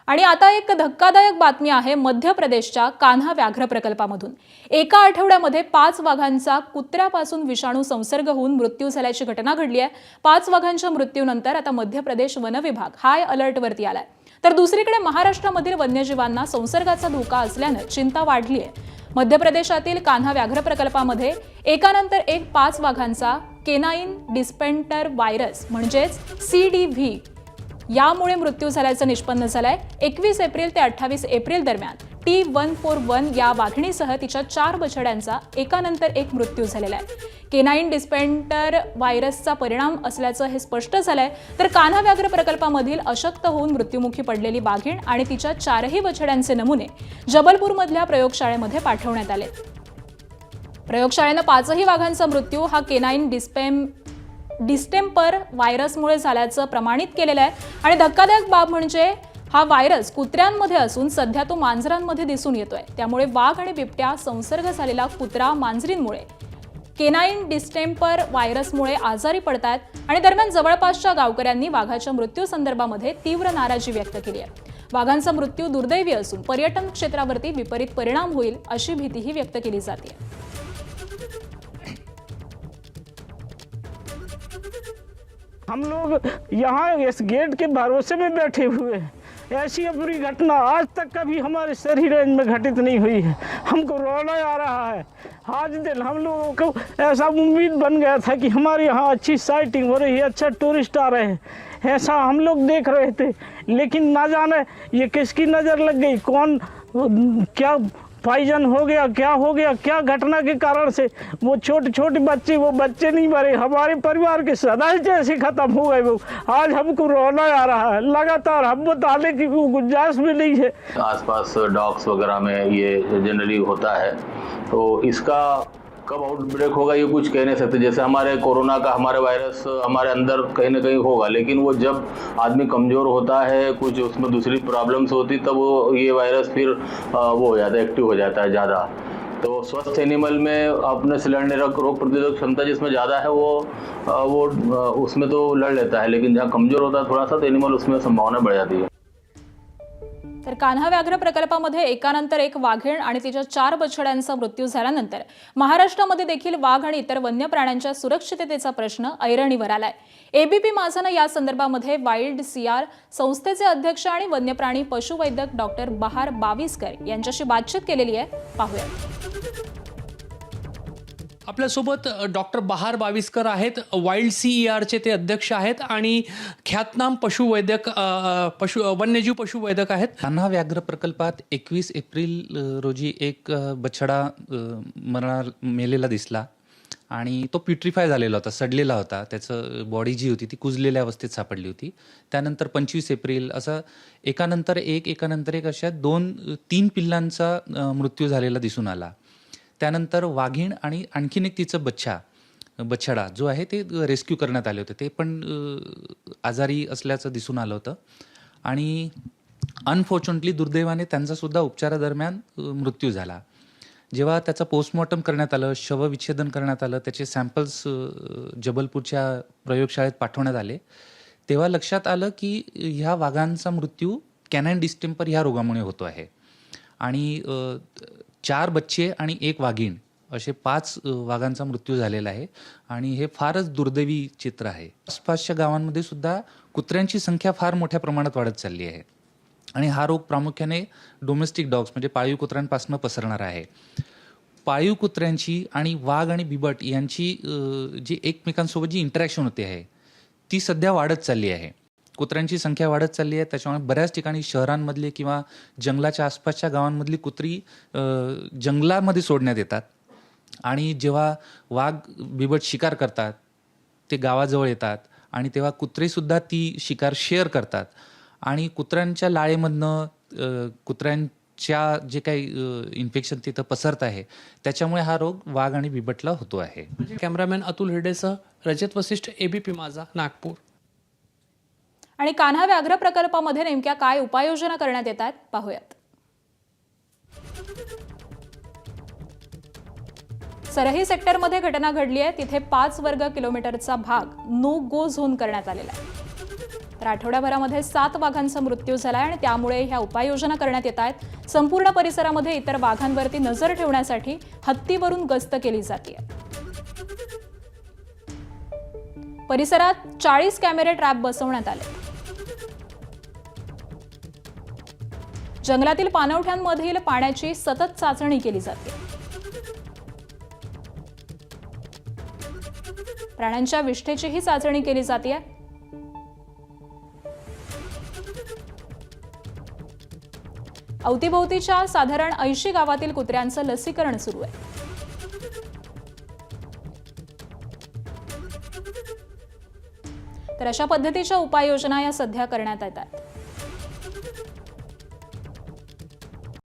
आणि आता एक धक्कादायक बातमी आहे मध्य प्रदेशच्या कान्हा व्याघ्र प्रकल्पामधून। एका आठवड्यामध्ये 5 वाघांचा कुत्र्यापासून विषाणू संसर्ग होऊन मृत्यू झाल्याची घटना घडली आहे। 5 वाघांच्या मृत्यूनंतर आता मध्य प्रदेश वन विभाग हाय अलर्टवरती आलाय। तर दुसरीकडे महाराष्ट्रामधील वन्यजीवांना संसर्गाचा धोका असल्याने चिंता वाढली आहे। मध्य प्रदेशातील कान्हा व्याघ्र प्रकल्पामध्ये एकानंतर एक 5 वाघांचा केनाइन डिस्पेंटर व्हायरस म्हणजेच CDV यामुळे मृत्यू झाल्याचं निष्पन्न झालंय। 21 एप्रिल ते 28 एप्रिल दरम्यान T141 या वाघिणीसह तिच्या 4 बछड्यांचा एकानंतर एक मृत्यू झालेला आहे। केनाइन डिस्पेंटर व्हायरसचा परिणाम असल्याचं हे स्पष्ट झालंय। तर कान्हा व्याघ्र प्रकल्पामधील अशक्त होऊन मृत्युमुखी पडलेली वाघीण आणि तिच्या 4ही बछड्यांचे नमुने जबलपूरमधल्या प्रयोगशाळेमध्ये पाठवण्यात आले। प्रयोगशाळेनं 5ही वाघांचा मृत्यू हा केनाइन डिस्टेंपर व्हायरसमुळे झाल्याचं प्रमाणित केलेलं आहे। आणि धक्कादायक बाब म्हणजे हा व्हायरस कुत्र्यांमध्ये असून सध्या तो मांजरांमध्ये दिसून येतोय। त्यामुळे वाघ आणि बिबट्या संसर्ग झालेला कुत्रा मांजरींमुळे केनाइन डिस्टेंपर व्हायरसमुळे आजारी पडतात। आणि दरम्यान जवळपासच्या गावकऱ्यांनी वाघाच्या मृत्यू संदर्भामध्ये तीव्र नाराजी व्यक्त केली आहे। वाघांचा मृत्यू दुर्दैवी असून पर्यटन क्षेत्रावरती विपरीत परिणाम होईल अशी भीतीही व्यक्त केली जाते। हम लोग यहाँ इस गेट के भरोसे में बैठे हुए हैं। ऐसी बुरी घटना आज तक कभी हमारे शहरी रेंज में घटित नहीं हुई है। हमको रोना आ रहा है। आज दिन हम लोगों को ऐसा उम्मीद बन गया था कि हमारे यहाँ अच्छी साइटिंग हो रही है, अच्छा टूरिस्ट आ रहे हैं, ऐसा हम लोग देख रहे थे। लेकिन ना जाने ये किसकी नज़र लग गई, कौन क्या पॉइजन हो गया, क्या घटना के कारण से वो छोटे बच्चे, वो बच्चे नहीं मरे, हमारे परिवार के सदस्य ऐसे खत्म हो गए। वो आज हमको रोना आ रहा है। लगातार हम बताने की गुंजाइश भी नहीं है। आसपास डॉग्स वगैरह में ये जनरली होता है, तो इसका कब आउटब्रेक होगा ये कुछ कह नहीं सकते। जैसे हमारे कोरोना का हमारे वायरस हमारे अंदर कहीं ना कहीं होगा, लेकिन वो जब आदमी कमज़ोर होता है, कुछ उसमें दूसरी प्रॉब्लम्स होती, तब वो ये वायरस फिर वो हो जाता है, एक्टिव हो जाता है ज़्यादा। तो स्वस्थ एनिमल में अपने सिलेंडर रोग प्रतिरोधक क्षमता जिसमें ज़्यादा है वो उसमें तो लड़ लेता है, लेकिन जहाँ कमज़ोर होता है थोड़ा सा, तो एनिमल उसमें संभावना बढ़ जाती है। तर कान्हा व्याघ्र प्रकल्पामध्ये एकानंतर एक वाघीण आणि तिच्या 4 बछड्यांचा मृत्यू झाल्यानंतर महाराष्ट्रामध्ये देखील वाघ आणि इतर वन्य प्राण्यांच्या सुरक्षिततेचा प्रश्न ऐरणीवर आलाय। ABP माझानं या संदर्भामध्ये वाईल्ड CR संस्थेचे अध्यक्ष आणि वन्यप्राणी पशुवैद्यक डॉक्टर बहार बाविस्कर यांच्याशी बातचीत केलेली आहे, पाहूया। आपल्यासोबत डॉक्टर बहार बाविस्कर आहेत, वाईल्ड CERचे ते अध्यक्ष आहेत आणि ख्यातनाम वन्यजीव पशुवैद्यक आहेत। कान्हा व्याघ्र प्रकल्पात 21 एप्रिल रोजी एक बछडा मेलेला दिसला आणि तो प्युट्रिफाय झालेला होता, सडलेला होता। त्याचं बॉडी जी होती ती कुजलेल्या अवस्थेत सापडली होती। त्यानंतर 25 एप्रिल असं एकानंतर एक अशा 2-3 पिल्लांचा मृत्यू झालेला दिसून आला। त्यानंतर वाघीण आणि आणखीन एक तिचं बछडा जो आहे ते रेस्क्यू करण्यात आले होते। ते पण आजारी असल्याचं दिसून आलं होतं आणि अनफॉर्च्युनेटली दुर्दैवाने त्यांचासुद्धा उपचारादरम्यान मृत्यू झाला। जेव्हा त्याचं पोस्टमॉर्टम करण्यात आलं, शवविच्छेदन करण्यात आलं, त्याचे सॅम्पल्स जबलपूरच्या प्रयोगशाळेत पाठवण्यात आले, तेव्हा लक्षात आलं की ह्या वाघांचा मृत्यू कॅनाइन डिस्टेंपर ह्या रोगामुळे होतो आहे। आणि 4 बच्चे आणि 1 वाघीण असे 5 वाघांचा मृत्यू झालेला आहे आणि हे फारच दुर्दैवी चित्र आहे। आसपासच्या गावांमध्ये सुद्धा कुत्र्यांची संख्या फार मोठ्या प्रमाणात वाढत चालली आहे आणि हा रोग प्रामुख्याने डोमेस्टिक डॉग्स म्हणजे पाळीव कुत्र्यांपासून पसरणार आहे। पाळीव कुत्र्यांची आणि वाघ आणि बिबट यांची जी एकमेकांसोबत जी इंटरॅक्शन होते आहे ती सध्या वाढत चालली आहे। कुत्र्यांची संख्या वाढत चालली आहे, त्याच्यामुळे बऱ्याच ठिकाणी शहरांमधले किंवा जंगलाच्या आसपासच्या गावांमधली कुत्री जंगलामध्ये सोडण्यात येतात आणि जेव्हा वाघ बिबट शिकार करतात ते गावाजवळ येतात आणि तेव्हा कुत्रेसुद्धा ती शिकार शेअर करतात आणि कुत्र्यांच्या लाळेमधनं कुत्र्यांच्या जे काही इन्फेक्शन तिथं पसरत आहे त्याच्यामुळे हा रोग वाघ आणि बिबटला होतो आहे। कॅमेरामॅन अतुल हिरडेसह रजत वसिष्ठ, ABP माझा, नागपूर। आणि कान्हा व्याघ्र प्रकल्पामध्ये नेमक्या काय उपाययोजना करण्यात येतात, पाहूयात। सरही सेक्टरमध्ये घटना घडली आहे। तिथे 5 वर्ग किलोमीटरचा भाग नो गो झोन करण्यात आलेला आहे। तर आठवड्याभरामध्ये 7 वाघांचा मृत्यू झालाय आणि त्यामुळे ह्या उपाययोजना करण्यात येत आहेत. संपूर्ण परिसरामध्ये इतर वाघांवरती नजर ठेवण्यासाठी हत्तीवरून गस्त केली जाते. परिसरात 40 कॅमेरे ट्रॅप बसवण्यात आले. जंगलातील पाणवठ्यांमधील पाण्याची सतत चाचणी केली जाते. प्राण्यांच्या विष्ठेचीही चाचणी केली जाते. अवतीभोवतीच्या साधारण 80 गावातील कुत्र्यांचं लसीकरण सुरू आहे. तर अशा पद्धतीच्या उपाययोजना या सध्या करण्यात येतात.